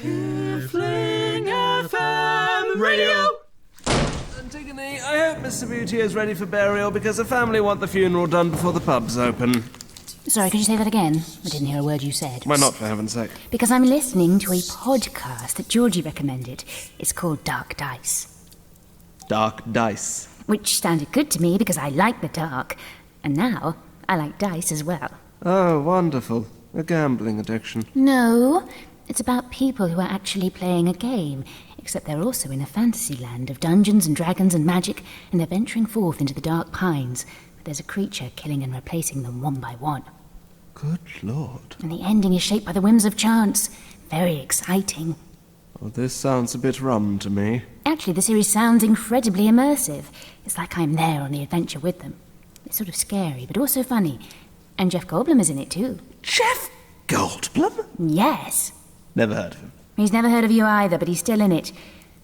Piffling FM Radio! Antigone, I hope Mr. Beauty is ready for burial because the family want the funeral done before the pub's open. Sorry, could you say that again? I didn't hear a word you said. Why not, for heaven's sake? Because I'm listening to a podcast that Georgie recommended. It's called Dark Dice. Dark Dice. Which sounded good to me because I like the dark. And now, I like dice as well. Oh, wonderful. A gambling addiction. No, it's about people who are actually playing a game, except they're also in a fantasy land of dungeons and dragons and magic, and they're venturing forth into the dark pines. But there's a creature killing and replacing them one by one. Good Lord. And the ending is shaped by the whims of chance. Very exciting. Oh, this sounds a bit rum to me. Actually, the series sounds incredibly immersive. It's like I'm there on the adventure with them. It's sort of scary, but also funny. And Jeff Goldblum is in it too. Jeff Goldblum? Yes. Never heard of him. He's never heard of you either, but he's still in it.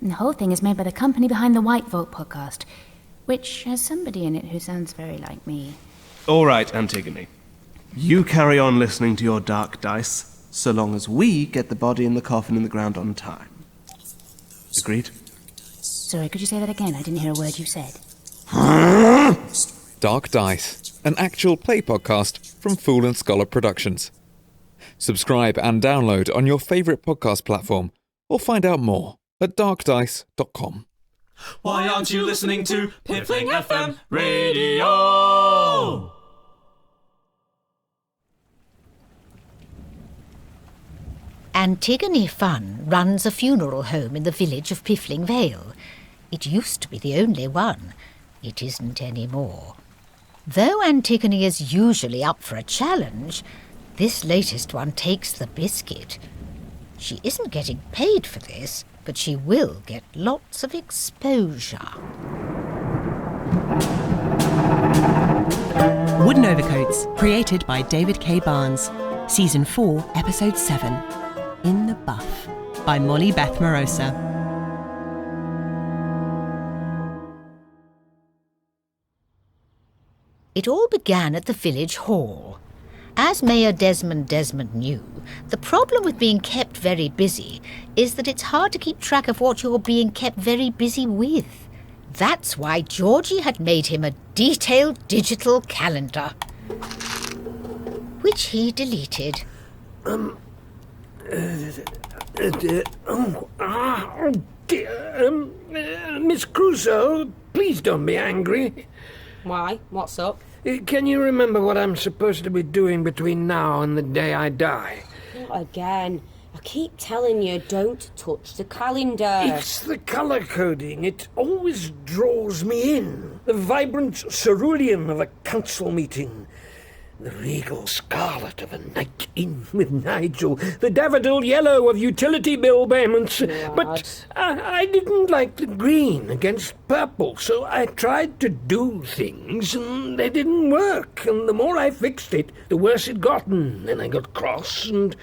And the whole thing is made by the company behind the White Vault podcast, which has somebody in it who sounds very like me. All right, Antigone. You carry on listening to your Dark Dice, so long as we get the body in the coffin in the ground on time. Agreed? Sorry, could you say that again? I didn't hear a word you said. Dark Dice, an actual play podcast from Fool and Scholar Productions. Subscribe and download on your favourite podcast platform, or find out more at darkdice.com. Why aren't you listening to Piffling FM Radio? Antigone Funn runs a funeral home in the village of Piffling Vale. It used to be the only one. It isn't anymore. Though Antigone is usually up for a challenge, this latest one takes the biscuit. She isn't getting paid for this, but she will get lots of exposure. Wooden Overcoats, created by David K. Barnes. Season 4, Episode 7. In the Buff, by Molly Beth Morosa. It all began at the village hall. As Mayor Desmond knew, the problem with being kept very busy is that it's hard to keep track of what you're being kept very busy with. That's why Georgie had made him a detailed digital calendar, which he deleted. Miss Crusoe, please don't be angry. Why? What's up? Can you remember what I'm supposed to be doing between now and the day I die? Not again. I keep telling you, don't touch the calendar. It's the colour coding. It always draws me in. The vibrant cerulean of a council meeting. The regal scarlet of a night in with Nigel. The daffodil yellow of utility bill payments. Right. But I didn't like the green against purple, so I tried to do things and they didn't work. And the more I fixed it, the worse it got. And then I got cross and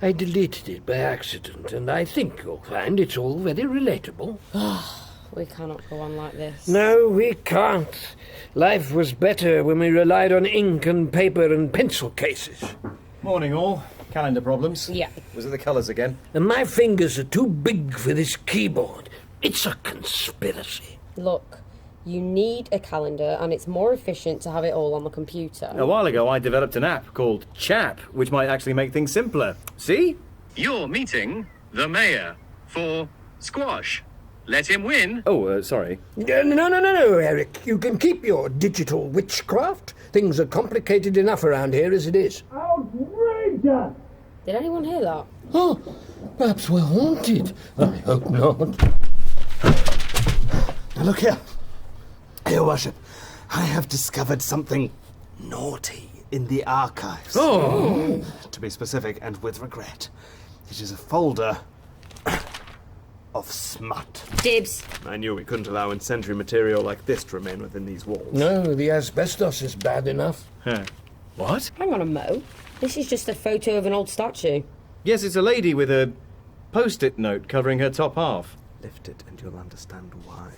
I deleted it by accident. And I think you'll find it's all very relatable. We cannot go on like this. No, we can't. Life was better when we relied on ink and paper and pencil cases. Morning, all. Calendar problems? Yeah. Was it the colours again? And my fingers are too big for this keyboard. It's a conspiracy. Look, you need a calendar and it's more efficient to have it all on the computer. A while ago, I developed an app called Chap, which might actually make things simpler. See? You're meeting the mayor for squash. Let him win. Oh, sorry. No, Eric. You can keep your digital witchcraft. Things are complicated enough around here as it is. Outrageous! Did anyone hear that? Oh, perhaps we're haunted. I hope not. Now look here. Your Worship, I have discovered something naughty in the archives. Oh! To be specific, and with regret. It is a folder of smut. Dibs. I knew we couldn't allow incendiary material like this to remain within these walls. No, the asbestos is bad enough. Huh. What? Hang on a mo. This is just a photo of an old statue. Yes, it's a lady with a post-it note covering her top half. Lift it and you'll understand why.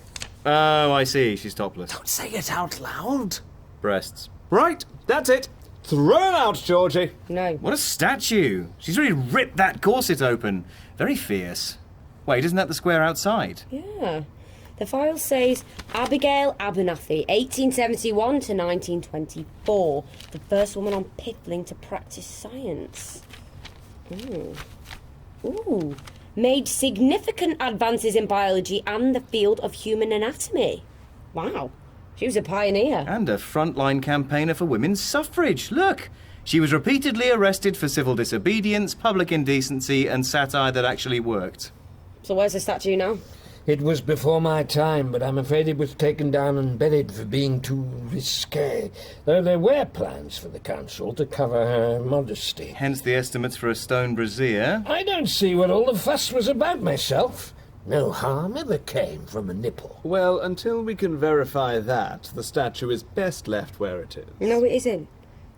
Oh, I see. She's topless. Don't say it out loud. Breasts. Right, that's it. Throw it out, Georgie. No. What a statue. She's really ripped that corset open. Very fierce. Wait, isn't that the square outside? Yeah. The file says Abigail Abernathy, 1871 to 1924. The first woman on Piffling to practice science. Ooh. Made significant advances in biology and the field of human anatomy. Wow. She was a pioneer. And a frontline campaigner for women's suffrage. Look! She was repeatedly arrested for civil disobedience, public indecency, and satire that actually worked. So where's the statue now? It was before my time, but I'm afraid it was taken down and buried for being too risque. Though there were plans for the council to cover her modesty. Hence the estimates for a stone brazier. I don't see what all the fuss was about myself. No harm ever came from a nipple. Well, until we can verify that, the statue is best left where it is. No, it isn't.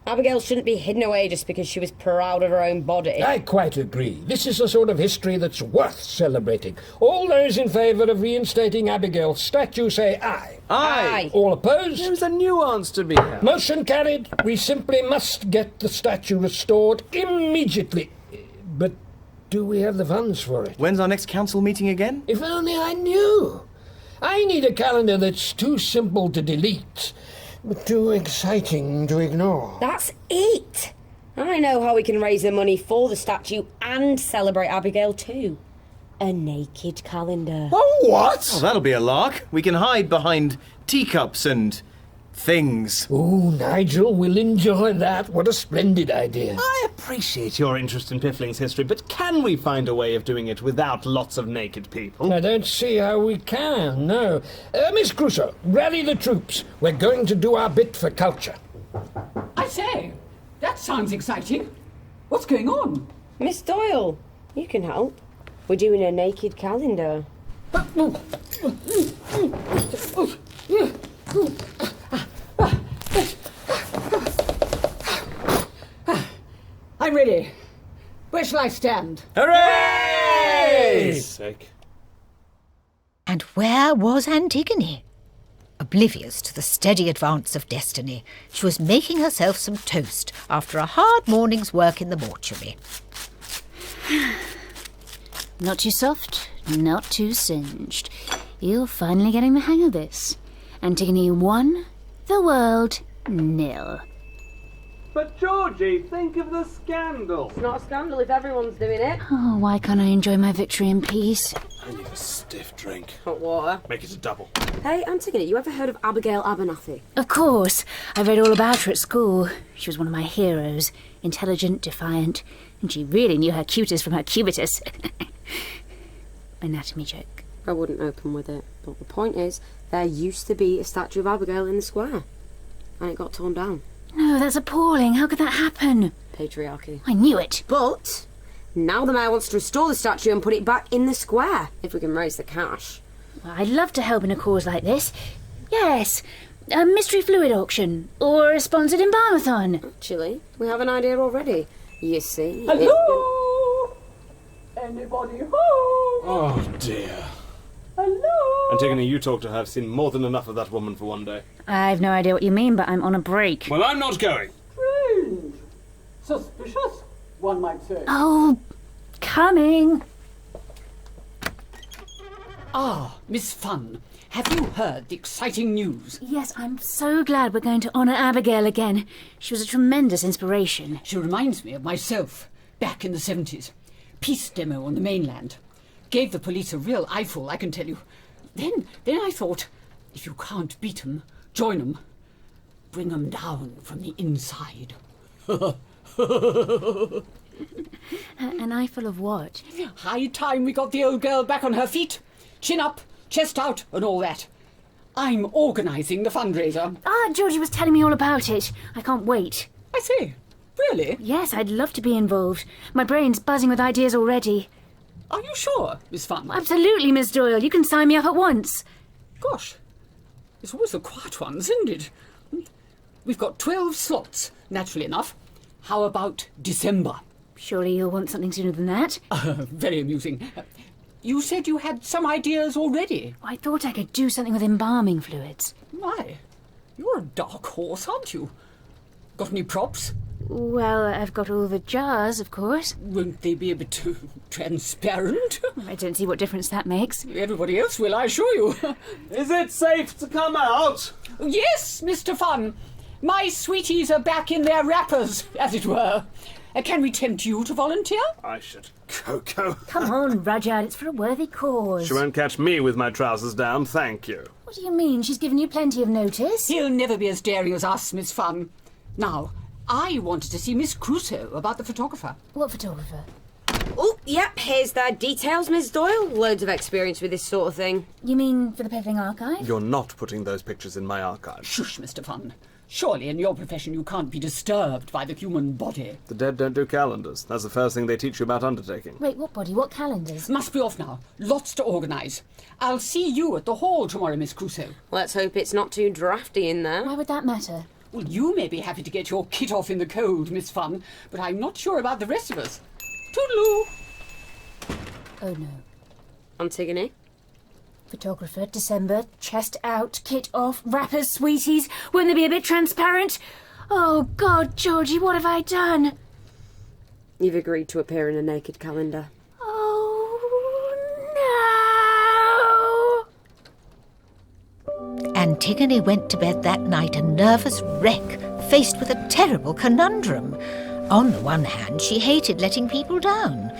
Abigail shouldn't be hidden away just because she was proud of her own body. I quite agree. This is the sort of history that's worth celebrating. All those in favour of reinstating Abigail's statue say aye. Aye. All opposed? There's a nuance to be had. Motion carried. We simply must get the statue restored immediately. But do we have the funds for it? When's our next council meeting again? If only I knew. I need a calendar that's too simple to delete, but too exciting to ignore. That's it! I know how we can raise the money for the statue and celebrate Abigail too. A naked calendar. Oh, what? Oh, that'll be a lark. We can hide behind teacups and things. Oh, Nigel will enjoy that. What a splendid idea. I appreciate your interest in Piffling's history, but can we find a way of doing it without lots of naked people? I don't see how we can, no. Miss Crusoe, rally the troops. We're going to do our bit for culture. I say, that sounds exciting. What's going on? Miss Doyle, you can help. We're doing a naked calendar. I'm ready. Where shall I stand? Hooray! Sake. And where was Antigone? Oblivious to the steady advance of destiny, she was making herself some toast after a hard morning's work in the mortuary. Not too soft, not too singed. You're finally getting the hang of this. Antigone 1, the world 0. But Georgie, think of the scandal. It's not a scandal if everyone's doing it. Oh, why can't I enjoy my victory in peace? I need a stiff drink. Hot water. Make it a double. Hey, Antigone, you ever heard of Abigail Abernathy? Of course. I read all about her at school. She was one of my heroes. Intelligent, defiant, and she really knew her cutis from her cubitus. Anatomy joke. I wouldn't open with it. But the point is, there used to be a statue of Abigail in the square. And it got torn down. No, that's appalling. How could that happen? Patriarchy. I knew it. But now the mayor wants to restore the statue and put it back in the square, if we can raise the cash. Well, I'd love to help in a cause like this. Yes, a mystery fluid auction or a sponsored embalmathon. Actually, we have an idea already. You see, Hello? Anybody home? Oh, dear. Hello? Antigone, you talk to her. I've seen more than enough of that woman for one day. I've no idea what you mean, but I'm on a break. Well, I'm not going. Strange. Suspicious, one might say. Oh, coming. Ah, Miss Funn, have you heard the exciting news? Yes, I'm so glad we're going to honour Abigail again. She was a tremendous inspiration. She reminds me of myself, back in the 70s. Peace demo on the mainland. Gave the police a real eyeful, I can tell you. Then I thought, if you can't beat 'em, join 'em. Bring 'em down from the inside. An eyeful of what? High time we got the old girl back on her feet. Chin up, chest out, and all that. I'm organising the fundraiser. Ah, Georgie was telling me all about it. I can't wait. I say, really? Yes, I'd love to be involved. My brain's buzzing with ideas already. Are you sure, Miss Funn? Absolutely, Miss Doyle. You can sign me up at once. Gosh, it's always the quiet ones, isn't it? We've got 12 slots, naturally enough. How about December? Surely you'll want something sooner than that. Very amusing. You said you had some ideas already. I thought I could do something with embalming fluids. My, you're a dark horse, aren't you? Got any props? Well, I've got all the jars, of course. Won't they be a bit too transparent? I don't see what difference that makes. Everybody else will, I assure you. Is it safe to come out? Yes, Mr. Funn. My sweeties are back in their wrappers, as it were. Can we tempt you to volunteer? I should. Coco. Come on, Rudyard, it's for a worthy cause. She won't catch me with my trousers down, thank you. What do you mean? She's given you plenty of notice. He'll never be as daring as us, Miss Funn. Now, I wanted to see Miss Crusoe about the photographer. What photographer? Oh, yep, here's their details, Miss Doyle. Loads of experience with this sort of thing. You mean for the Piffling Archive? You're not putting those pictures in my archive. Shush, Mr. Funn. Surely in your profession you can't be disturbed by the human body. The dead don't do calendars. That's the first thing they teach you about undertaking. Wait, what body? What calendars? Must be off now. Lots to organise. I'll see you at the hall tomorrow, Miss Crusoe. Let's hope it's not too drafty in there. Why would that matter? Well, you may be happy to get your kit off in the cold, Miss Funn, but I'm not sure about the rest of us. Toodaloo! Oh, no. Antigone? Photographer, December, chest out, kit off, wrappers, sweeties. Wouldn't they be a bit transparent? Oh, God, Georgie, what have I done? You've agreed to appear in a naked calendar. Oh, no! Antigone went to bed that night a nervous wreck, faced with a terrible conundrum. On the one hand, she hated letting people down,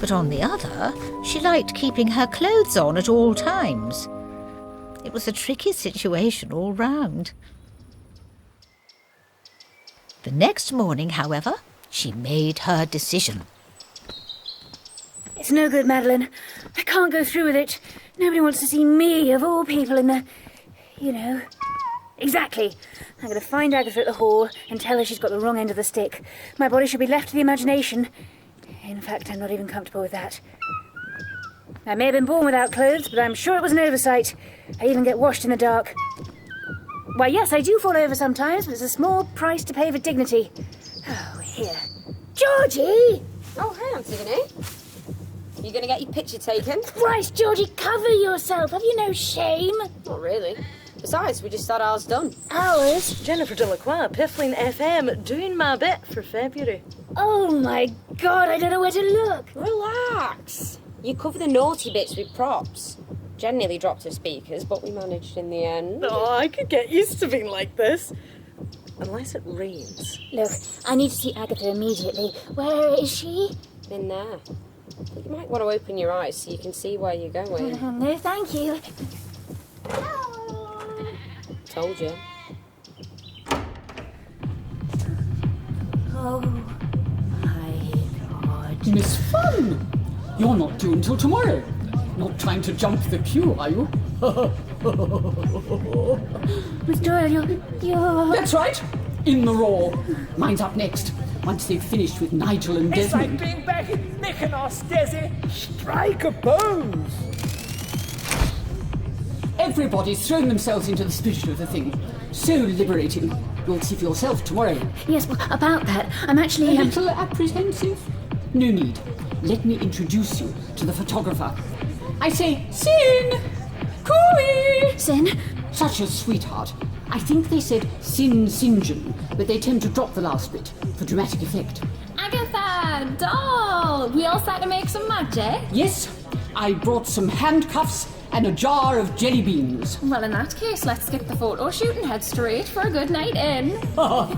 but on the other, she liked keeping her clothes on at all times. It was a tricky situation all round. The next morning, however, she made her decision. It's no good, Madeleine. I can't go through with it. Nobody wants to see me, of all people, in the... you know... Exactly. I'm going to find Agatha at the hall and tell her she's got the wrong end of the stick. My body should be left to the imagination. In fact, I'm not even comfortable with that. I may have been born without clothes, but I'm sure it was an oversight. I even get washed in the dark. Why, yes, I do fall over sometimes, but it's a small price to pay for dignity. Oh, here. Georgie! Oh, hey, Antigone. You going to get your picture taken? Christ, Georgie, cover yourself. Have you no shame? Not really. Besides, we just had ours done. Ours? Jennifer Delacroix, Piffling FM, doing my bit for February. Oh, my God, I don't know where to look. Relax. You cover the naughty bits with props. Jen nearly dropped her speakers, but we managed in the end. Oh, I could get used to being like this. Unless it rains. Look, I need to see Agatha immediately. Where is she? In there. You might want to open your eyes so you can see where you're going. No, thank you. Told you. Oh, my God. Miss Funn! You're not due until tomorrow. Not trying to jump the queue, are you? Miss Doyle, you're... That's right. In the raw. Mine's up next. Once they've finished with Nigel and Desmond. It's like being back in Mykonos, Desi. Strike a pose. Everybody's thrown themselves into the spirit of the thing. So liberating. You'll see for yourself tomorrow. Yes, well, about that, I'm actually... A little apprehensive? No need. Let me introduce you to the photographer. I say, Sin! Cooey! Sin? Such a sweetheart. I think they said Sin Sinjin, but they tend to drop the last bit for dramatic effect. Agatha! Doll! We all set to make some magic? Yes, I brought some handcuffs and a jar of jelly beans. Well, in that case, let's skip the photo shoot and head straight for a good night in. No,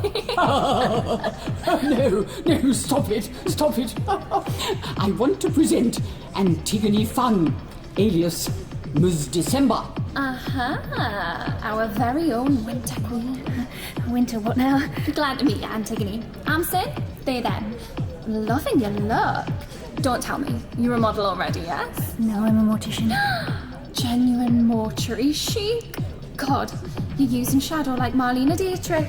stop it. I want to present Antigone Funn, alias Ms. December. Our very own winter queen. Winter what now? Glad to meet you, Antigone. I'm Sin, they them. Loving your look. Don't tell me, you're a model already, yes? No, I'm a mortician. Genuine mortuary chic. God, you're using shadow like Marlene Dietrich.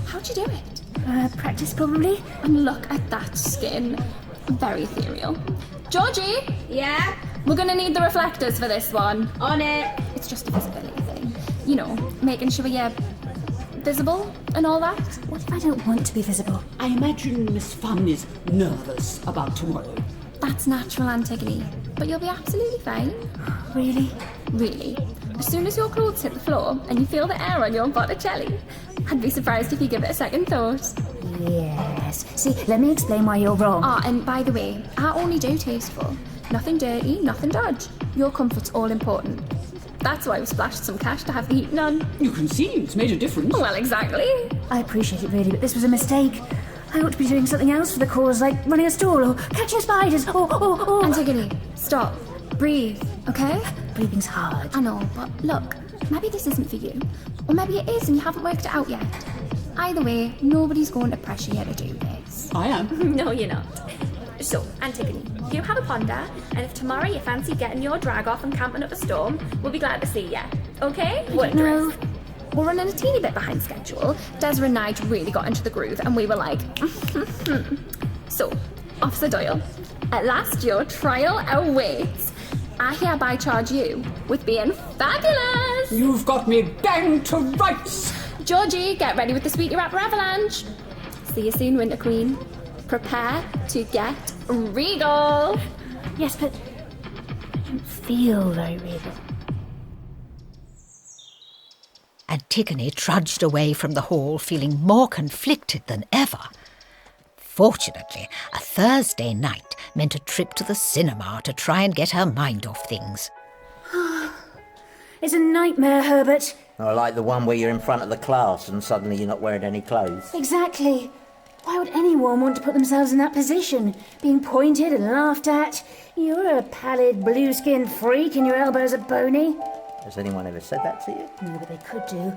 How'd you do it? Practice probably. And look at that skin. Very ethereal. Georgie? Yeah? We're gonna need the reflectors for this one. On it. It's just a visibility thing. You know, making sure you're visible and all that. What if I don't want to be visible? I imagine Miss Funn is nervous about tomorrow. That's natural, Antigone. But you'll be absolutely fine. Really? Really. As soon as your clothes hit the floor and you feel the air on your Botticelli, I'd be surprised if you give it a second thought. Yes. See, let me explain why you're wrong. Ah, and by the way, I only do tasteful. Nothing dirty, nothing dodge. Your comfort's all important. That's why we splashed some cash to have the heating on. You can see it's made a difference. Well, exactly. I appreciate it really, but this was a mistake. I ought to be doing something else for the cause, like running a stall or catching spiders or... Antigone, stop. Breathe, okay? Breathing's hard. I know, but look, maybe this isn't for you. Or maybe it is and you haven't worked it out yet. Either way, nobody's going to pressure you to do this. I am. No, you're not. So, Antigone, you have a ponder, and if tomorrow you fancy getting your drag off and camping up a storm, we'll be glad to see you. Okay? No. We're running a teeny bit behind schedule. Desmond and Nigel really got into the groove, and we were like, So, Officer Doyle, at last your trial awaits. I hereby charge you with being fabulous. You've got me banged to rights. Georgie, get ready with the Sweetie Rapper Avalanche. See you soon, Winter Queen. Prepare to get regal. Yes, but I don't feel very regal. Antigone trudged away from the hall feeling more conflicted than ever. Fortunately, a Thursday night meant a trip to the cinema to try and get her mind off things. It's a nightmare, Herbert. Or like the one where you're in front of the class and suddenly you're not wearing any clothes. Exactly. Why would anyone want to put themselves in that position? Being pointed and laughed at? You're a pallid, blue-skinned freak and your elbows are bony. Has anyone ever said that to you? No, but they could do.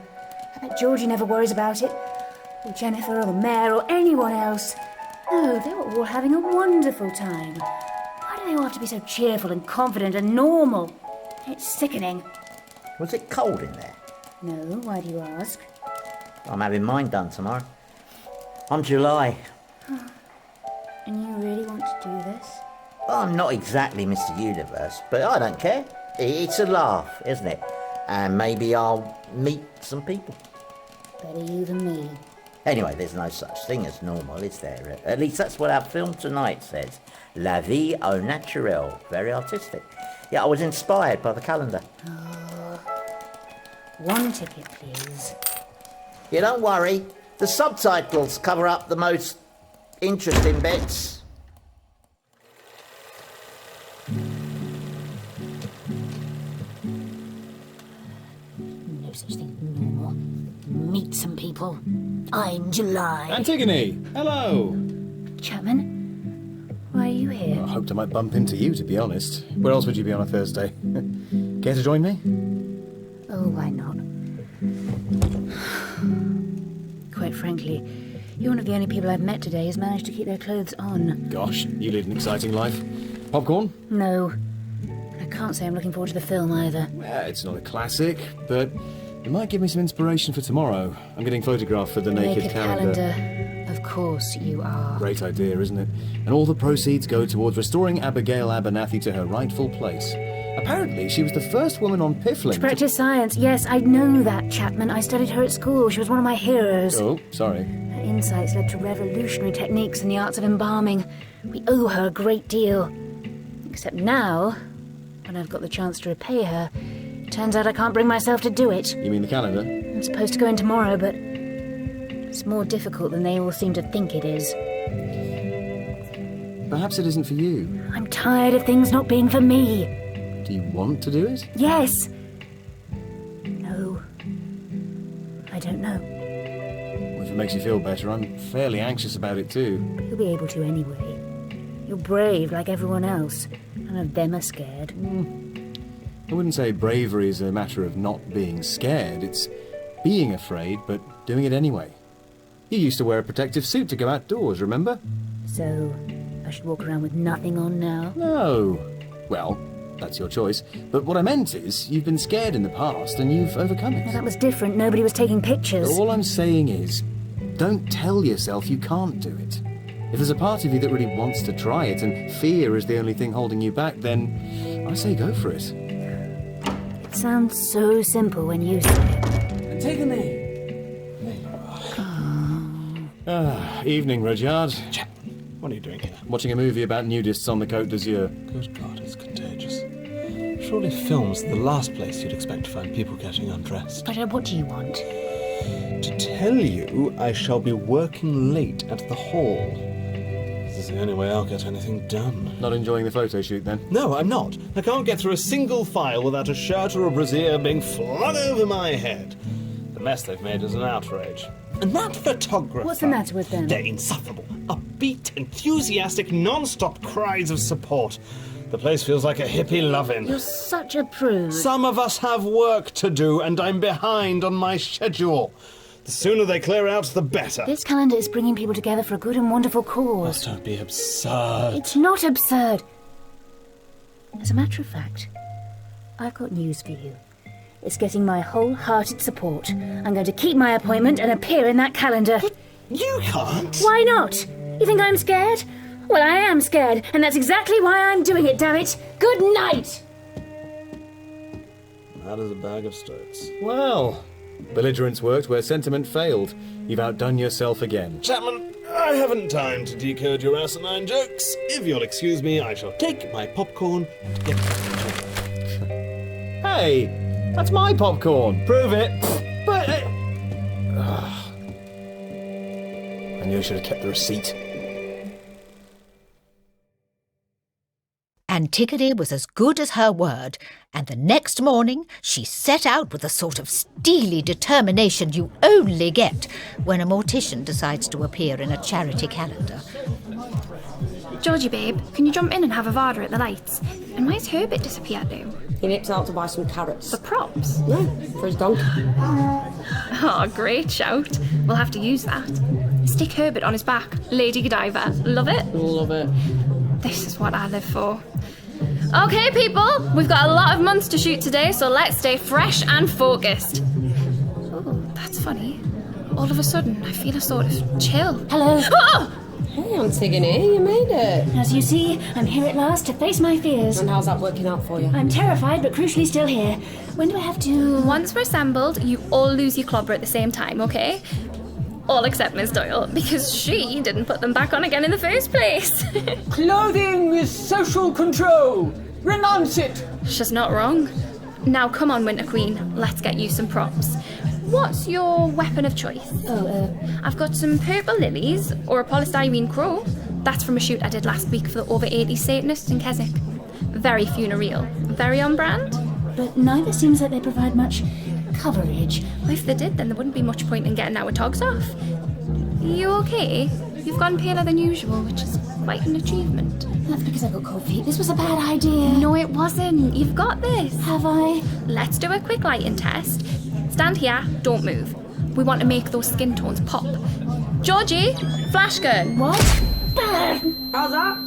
I bet Georgie never worries about it. Or Jennifer or the mayor or anyone else. No, they were all having a wonderful time. Why do they all have to be so cheerful and confident and normal? It's sickening. Was it cold in there? No, why do you ask? I'm having mine done tomorrow. I'm July. And you really want to do this? Well, I'm not exactly Mr. Universe, but I don't care. It's a laugh, isn't it? And maybe I'll meet some people. Better you than me. Anyway, there's no such thing as normal, is there? At least that's what our film tonight says. La vie au naturel. Very artistic. Yeah, I was inspired by the calendar. One ticket, please. Yeah, don't worry. The subtitles cover up the most interesting bits. No such thing as normal. Meet some people. I'm July. Antigone, hello. Chapman, why are you here? Well, I hoped I might bump into you, to be honest. Where else would you be on a Thursday? Care to join me? Oh, why not? Quite frankly, you're one of the only people I've met today who's managed to keep their clothes on. Gosh, you lead an exciting life. Popcorn? No. I can't say I'm looking forward to the film either. Well, it's not a classic, but it might give me some inspiration for tomorrow. I'm getting photographed for the Naked Calendar. Of course you are. Great idea, isn't it? And all the proceeds go towards restoring Abigail Abernathy to her rightful place. Apparently, she was the first woman on Piffling to practice science. Yes, I know that, Chapman. I studied her at school. She was one of my heroes. Oh, sorry. Her insights led to revolutionary techniques in the arts of embalming. We owe her a great deal. Except now, when I've got the chance to repay her, turns out I can't bring myself to do it. You mean the calendar? I'm supposed to go in tomorrow, but it's more difficult than they all seem to think it is. Perhaps it isn't for you. I'm tired of things not being for me. Do you want to do it? Yes. No. I don't know. Well, if it makes you feel better, I'm fairly anxious about it too. You'll be able to anyway. You're brave like everyone else. None of them are scared. I wouldn't say bravery is a matter of not being scared. It's being afraid, but doing it anyway. You used to wear a protective suit to go outdoors, remember? So, I should walk around with nothing on now? No. Well, that's your choice. But what I meant is, you've been scared in the past and you've overcome it. No, that was different. Nobody was taking pictures. All I'm saying is, don't tell yourself you can't do it. If there's a part of you that really wants to try it and fear is the only thing holding you back, then I say go for it. It sounds so simple when you say it. Antigone! Evening, Rudyard. What are you doing here? Watching a movie about nudists on the Côte d'Azur. Good God, it's contagious. Surely film's the last place you'd expect to find people getting undressed. But what do you want? To tell you, I shall be working late at the hall. This is the only way I'll get anything done. Not enjoying the photo shoot, then? No, I'm not. I can't get through a single file without a shirt or a brassiere being flung over my head. The mess they've made is an outrage. And that photographer... What's the matter with them? They're insufferable. Upbeat, enthusiastic, non-stop cries of support. The place feels like a hippie love-in. You're such a prude. Some of us have work to do, and I'm behind on my schedule. The sooner they clear out, the better. This calendar is bringing people together for a good and wonderful cause. Oh, don't be absurd. It's not absurd. As a matter of fact, I've got news for you. It's getting my wholehearted support. I'm going to keep my appointment and appear in that calendar. But you can't. Why not? You think I'm scared? Well, I am scared, and that's exactly why I'm doing it, damn it. Good night! That is a bag of stoats. Well, belligerence worked where sentiment failed. You've outdone yourself again. Chapman, I haven't time to decode your asinine jokes. If you'll excuse me, I shall take my popcorn and get back to the Hey, that's my popcorn. Prove it. But... I knew I should have kept the receipt. Antigone was as good as her word, and the next morning she set out with the sort of steely determination you only get when a mortician decides to appear in a charity calendar. Georgie, babe, can you jump in and have a Vada at the lights? And why's Herbert disappeared now? He nips out to buy some carrots. For props? No, for his donkey. Oh, great shout. We'll have to use that. Stick Herbert on his back. Lady Godiva. Love it? Love it. This is what I live for. Okay, people, we've got a lot of months to shoot today, so let's stay fresh and focused. Oh, that's funny. All of a sudden, I feel a sort of chill. Hello. Oh! Hey, Antigone, you made it. As you see, I'm here at last to face my fears. And how's that working out for you? I'm terrified, but crucially still here. When do I have to... Once we're assembled, you all lose your clobber at the same time, okay? All except Miss Doyle, because she didn't put them back on again in the first place. Clothing is social control. Renounce it. She's not wrong. Now come on, Winter Queen, let's get you some props. What's your weapon of choice? I've got some purple lilies or a polystyrene crow. That's from a shoot I did last week for the over 80s Satanists in Keswick. Very funereal, very on brand. But neither seems like they provide much coverage. Well, if they did, then there wouldn't be much point in getting our togs off. You okay? You've gone paler than usual, which is quite an achievement. That's because I've got cold feet. This was a bad idea. No, it wasn't. You've got this. Have I? Let's do a quick lighting test. Stand here, don't move. We want to make those skin tones pop. Georgie, flash gun. What? How's that?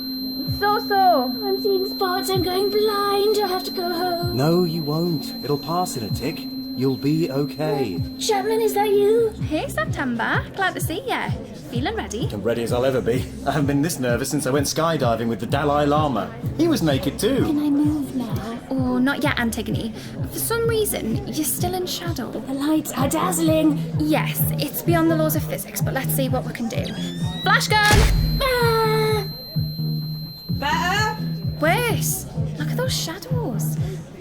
So. I'm seeing spots. I'm going blind. I'll have to go home. No, you won't. It'll pass in a tick. You'll be okay. Chapman, is that you? Hey, September. Glad to see ya. Feeling ready? I'm ready as I'll ever be. I haven't been this nervous since I went skydiving with the Dalai Lama. He was naked too. Can I move now? Oh, not yet, Antigone. For some reason, you're still in shadow. The lights are dazzling. Yes, it's beyond the laws of physics, but let's see what we can do. Flash gun! Ah! Better? Worse. Look at those shadows.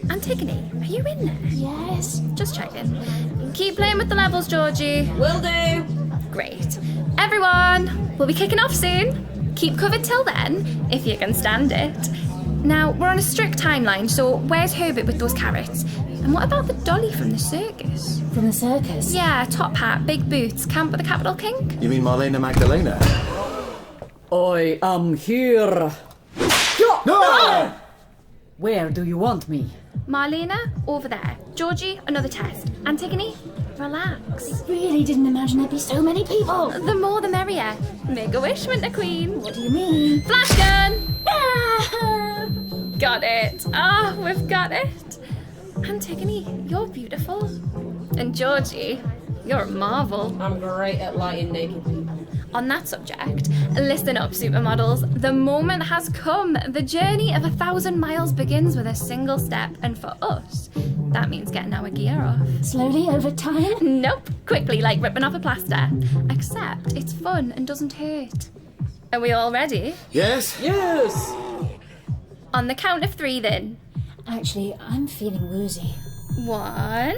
Antigone, are you in there? Yes. Just checking. Keep playing with the levels, Georgie. Will do. Great. Everyone, we'll be kicking off soon. Keep covered till then, if you can stand it. Now, we're on a strict timeline, so where's Herbert with those carrots? And what about the dolly from the circus? From the circus? Yeah, top hat, big boots, camp with a capital kink. You mean Marlene Magdalena? I am here. No! Where do you want me? Marlena, over there. Georgie, another test. Antigone, relax. I really didn't imagine there'd be so many people. The more the merrier. Make a wish, Winter Queen. What do you mean? Flash gun! Ah! Got it. Ah, we've got it. Antigone, you're beautiful. And Georgie, you're a marvel. I'm great at lighting naked people. On that subject, listen up, supermodels. The moment has come. The journey of 1,000 miles begins with a single step, and for us, that means getting our gear off. Slowly, over time? Nope. Quickly, like ripping off a plaster. Except it's fun and doesn't hurt. Are we all ready? Yes? Yes! On the count of 3, then. Actually, I'm feeling woozy. 1,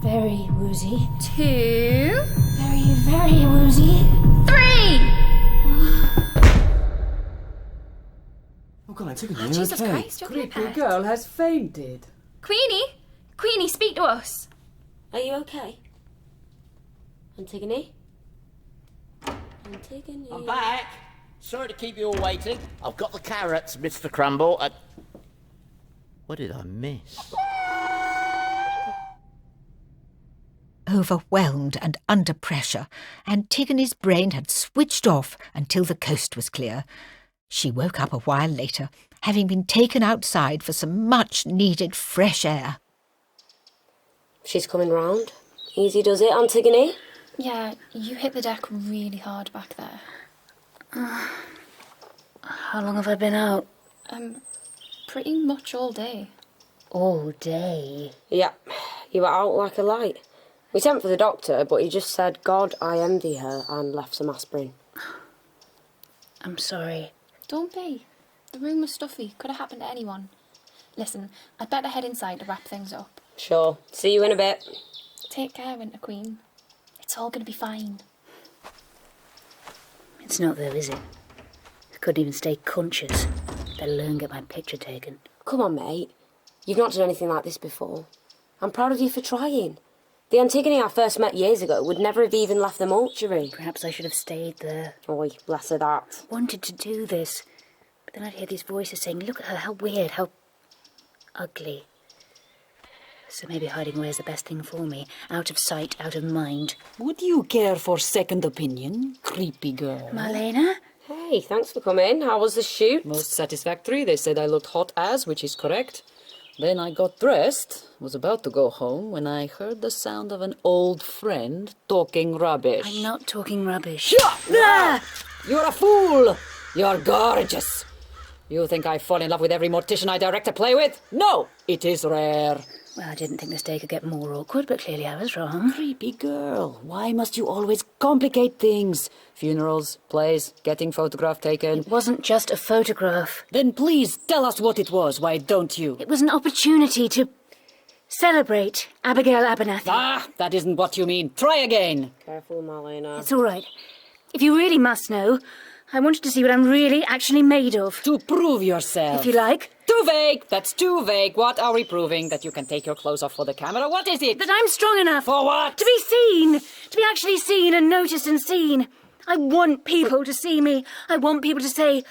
Very woozy. 2. Very, very woozy. 3. Oh God, Antigone, you're Jesus okay. Christ, you're Creepy pet. girl has fainted. Queenie, speak to us. Are you okay? Antigone? Antigone? I'm back. Sorry to keep you all waiting. I've got the carrots, Mr. Crumble. What did I miss? Overwhelmed and under pressure, Antigone's brain had switched off until the coast was clear. She woke up a while later, having been taken outside for some much-needed fresh air. She's coming round. Easy does it, Antigone? Yeah, you hit the deck really hard back there. How long have I been out? Pretty much all day. All day? Yeah, you were out like a light. We sent for the doctor, but he just said, God, I envy her, and left some aspirin. I'm sorry. Don't be. The room was stuffy. Could have happened to anyone. Listen, I'd better head inside to wrap things up. Sure. See you in a bit. Take care, Winter Queen. It's all going to be fine. It's not though, is it? I couldn't even stay conscious, let alone get my picture taken. Come on, mate. You've not done anything like this before. I'm proud of you for trying. The Antigone I first met years ago would never have even left the mortuary. Perhaps I should have stayed there. Oi, bless her that. I wanted to do this, but then I'd hear these voices saying, look at her, how weird, how ugly. So maybe hiding away is the best thing for me. Out of sight, out of mind. Would you care for second opinion, creepy girl? Marlena? Hey, thanks for coming. How was the shoot? Most satisfactory. They said I looked hot as, which is correct. Then I got dressed, was about to go home, when I heard the sound of an old friend talking rubbish. I'm not talking rubbish. You're a fool! You're gorgeous! You think I fall in love with every mortician I direct to play with? No! It is rare. Well, I didn't think this day could get more awkward, but clearly I was wrong. Creepy girl, why must you always complicate things? Funerals, plays, getting photograph taken. It wasn't just a photograph. Then please tell us what it was, why don't you? It was an opportunity to celebrate Abigail Abernathy. Ah, that isn't what you mean. Try again. Careful, Marlena. It's all right. If you really must know, I wanted to see what I'm really actually made of. To prove yourself. If you like. Too vague. That's too vague. What are we proving? That you can take your clothes off for the camera? What is it? That I'm strong enough. For what? To be seen. To be actually seen and noticed and seen. I want people to see me. I want people to say,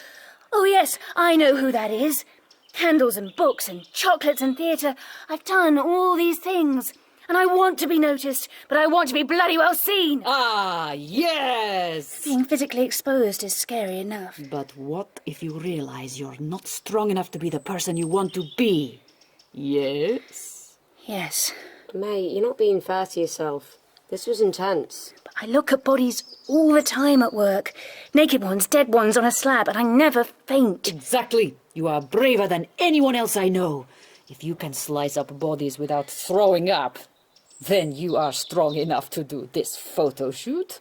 oh yes, I know who that is. Candles and books and chocolates and theatre. I've done all these things. And I want to be noticed, but I want to be bloody well seen. Ah, yes! Being physically exposed is scary enough. But what if you realize you're not strong enough to be the person you want to be? Yes? Yes. Mate, you're not being fair to yourself. This was intense. But I look at bodies all the time at work. Naked ones, dead ones on a slab, and I never faint. Exactly. You are braver than anyone else I know. If you can slice up bodies without throwing up, then you are strong enough to do this photo shoot.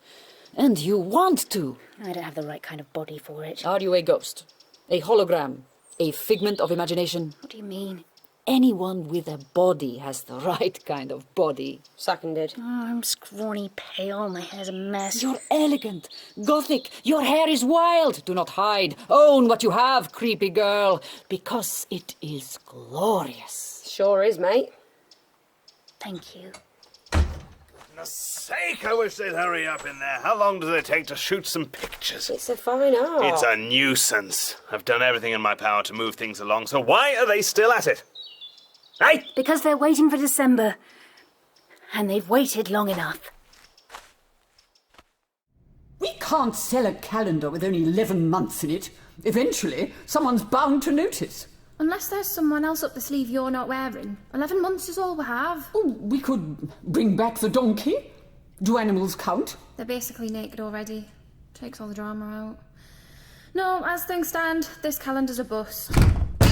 And you want to. I don't have the right kind of body for it. Are you a ghost? A hologram? A figment of imagination? What do you mean? Anyone with a body has the right kind of body. Seconded. Oh, I'm scrawny, pale, my hair's a mess. You're elegant, gothic, your hair is wild. Do not hide. Own what you have, creepy girl, because it is glorious. Sure is, mate. Thank you. For sake, I wish they'd hurry up in there. How long does it take to shoot some pictures? It's a fine art. It's a nuisance. I've done everything in my power to move things along, so why are they still at it? Hey! Because they're waiting for December. And they've waited long enough. We can't sell a calendar with only 11 months in it. Eventually, someone's bound to notice. Unless there's someone else up the sleeve you're not wearing. 11 months is all we have. Oh, we could bring back the donkey. Do animals count? They're basically naked already. Takes all the drama out. No, as things stand, this calendar's a bust.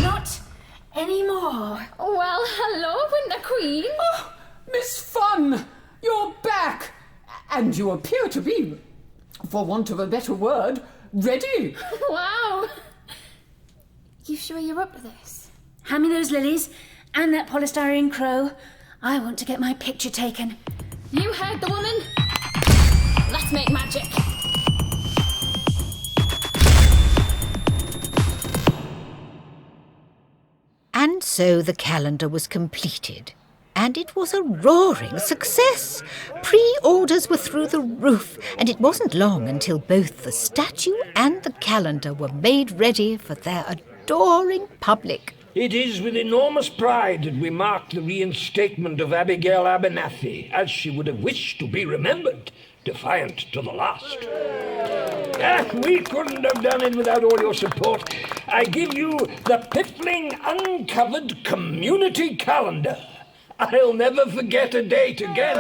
Not anymore. Well, hello, Winter Queen. Oh, Miss Funn, you're back. And you appear to be, for want of a better word, ready. Wow. You sure you're up to this? Hand me those lilies and that polystyrene crow. I want to get my picture taken. You heard the woman? Let's make magic. And so the calendar was completed. And it was a roaring success. Pre-orders were through the roof, and it wasn't long until both the statue and the calendar were made ready for their adoring public. It is with enormous pride that we mark the reinstatement of Abigail Abernathy, as she would have wished to be remembered, defiant to the last. We couldn't have done it without all your support. I give you the Piffling Uncovered Community Calendar. I'll never forget a date again.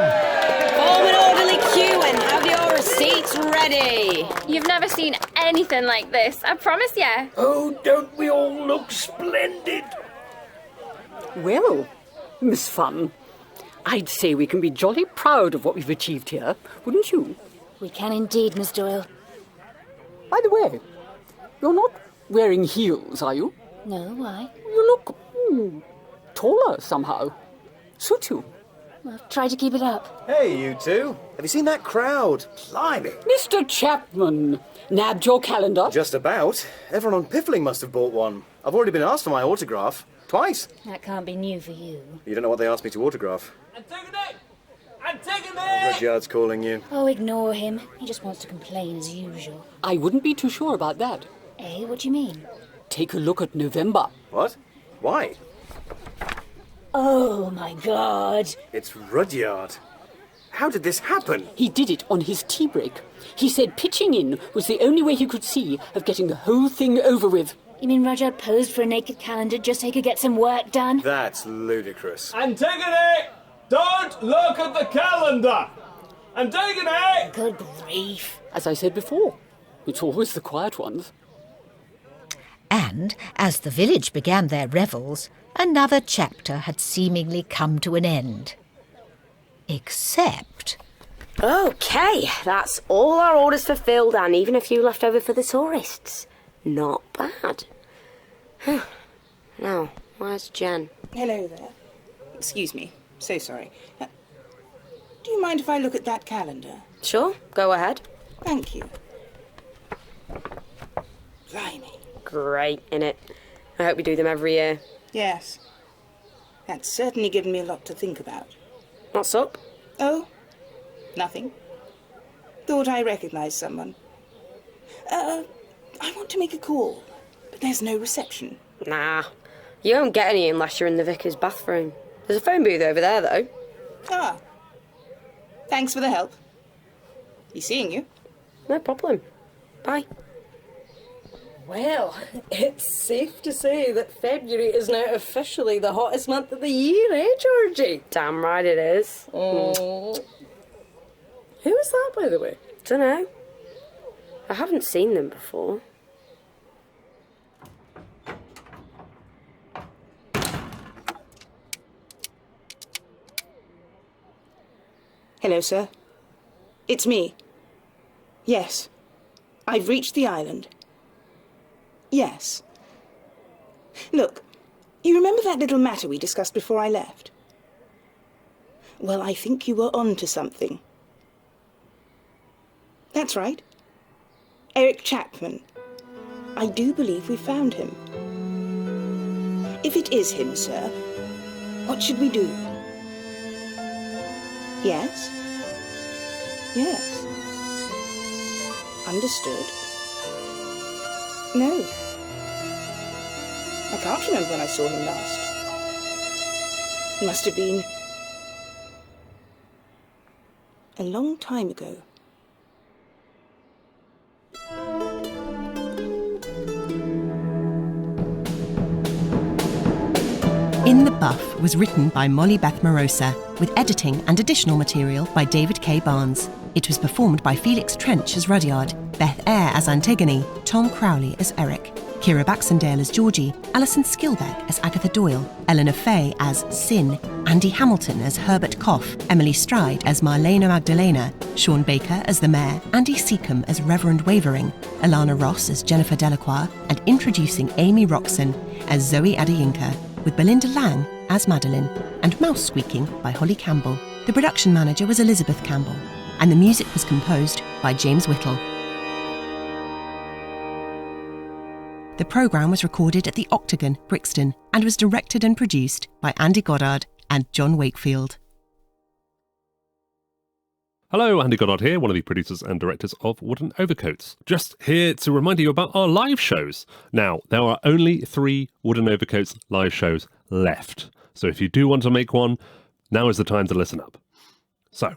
Form an orderly queue and have your receipts ready. You've never seen anything like this, I promise you. Oh, don't we all look splendid? Well, Miss Funn, I'd say we can be jolly proud of what we've achieved here, wouldn't you? We can indeed, Miss Doyle. By the way, you're not wearing heels, are you? No, why? You look taller somehow. Suits you. Well, try to keep it up. Hey, you two. Have you seen that crowd? Blimey. Mr. Chapman, nabbed your calendar? Just about. Everyone on Piffling must have bought one. I've already been asked for my autograph. Twice. That can't be new for you. You don't know what they asked me to autograph. Antigone! Antigone! Rudyard's calling you. Oh, ignore him. He just wants to complain as usual. I wouldn't be too sure about that. Eh, what do you mean? Take a look at November. What? Why? Oh, my God. It's Rudyard. How did this happen? He did it on his tea break. He said pitching in was the only way he could see of getting the whole thing over with. You mean Rudyard posed for a naked calendar just so he could get some work done? That's ludicrous. Antigone! Don't look at the calendar! Antigone! Good grief. As I said before, it's always the quiet ones. And as the village began their revels, another chapter had seemingly come to an end. Except... OK, that's all our orders fulfilled and even a few left over for the tourists. Not bad. Now, where's Jen? Hello there. Excuse me. So sorry. Do you mind if I look at that calendar? Sure, go ahead. Thank you. Blimey. Great, innit? I hope we do them every year. Yes. That's certainly given me a lot to think about. What's up? Oh, nothing. Thought I recognised someone. I want to make a call, but there's no reception. Nah, you won't get any unless you're in the vicar's bathroom. There's a phone booth over there, though. Ah. Thanks for the help. He's seeing you. No problem. Bye. Well, it's safe to say that February is now officially the hottest month of the year, eh, Georgie? Damn right it is. Who is that, by the way? Dunno. I haven't seen them before. Hello, sir. It's me. Yes. I've reached the island. Yes. Look, you remember that little matter we discussed before I left? Well, I think you were on to something. That's right. Eric Chapman. I do believe we found him. If it is him, sir, what should we do? Yes? Yes. Understood. No. I can't remember when I saw him last. It must have been a long time ago. In the Buff was written by Molly Beth Morosa, with editing and additional material by David K. Barnes. It was performed by Felix Trench as Rudyard, Beth Eyre as Antigone, Tom Crowley as Eric, Ciara Baxendale as Georgie, Alison Skilbeck as Agatha Doyle, Eleanor Faye as Sin, Andy Hamilton as Herbert Cough, Emily Stride as Marlene Magdalena, Sean Baker as the Mayor, Andy Seacombe as Reverend Wavering, Alana Ross as Jennifer Delacroix, and introducing Amy Roxon as Zoe Adeyinka, with Belinda Lang as Madeleine. and Mouse Squeaking by Holly Campbell. The production manager was Elizabeth Campbell, and the music was composed by James Whittle. The programme was recorded at the Octagon, Brixton, and was directed and produced by Andy Goddard and John Wakefield. Hello, Andy Goddard here, one of the producers and directors of Wooden Overcoats. Just here to remind you about our live shows. Now, there are only 3 Wooden Overcoats live shows left. So if you do want to make one, now is the time to listen up. So,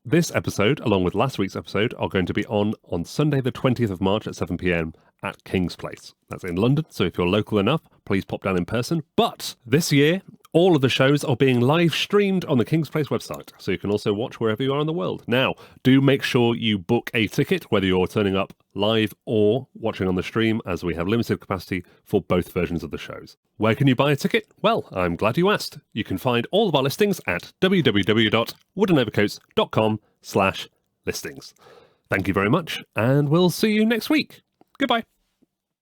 this episode, along with last week's episode, are going to be on Sunday the 20th of March at 7 p.m. at King's Place. That's in London, so if you're local enough, please pop down in person. But this year, all of the shows are being live streamed on the King's Place website, so you can also watch wherever you are in the world. Now, do make sure you book a ticket, whether you're turning up live or watching on the stream, as we have limited capacity for both versions of the shows. Where can you buy a ticket? Well, I'm glad you asked. You can find all of our listings at www.woodenovercoats.com/listings. Thank you very much, and we'll see you next week. Goodbye.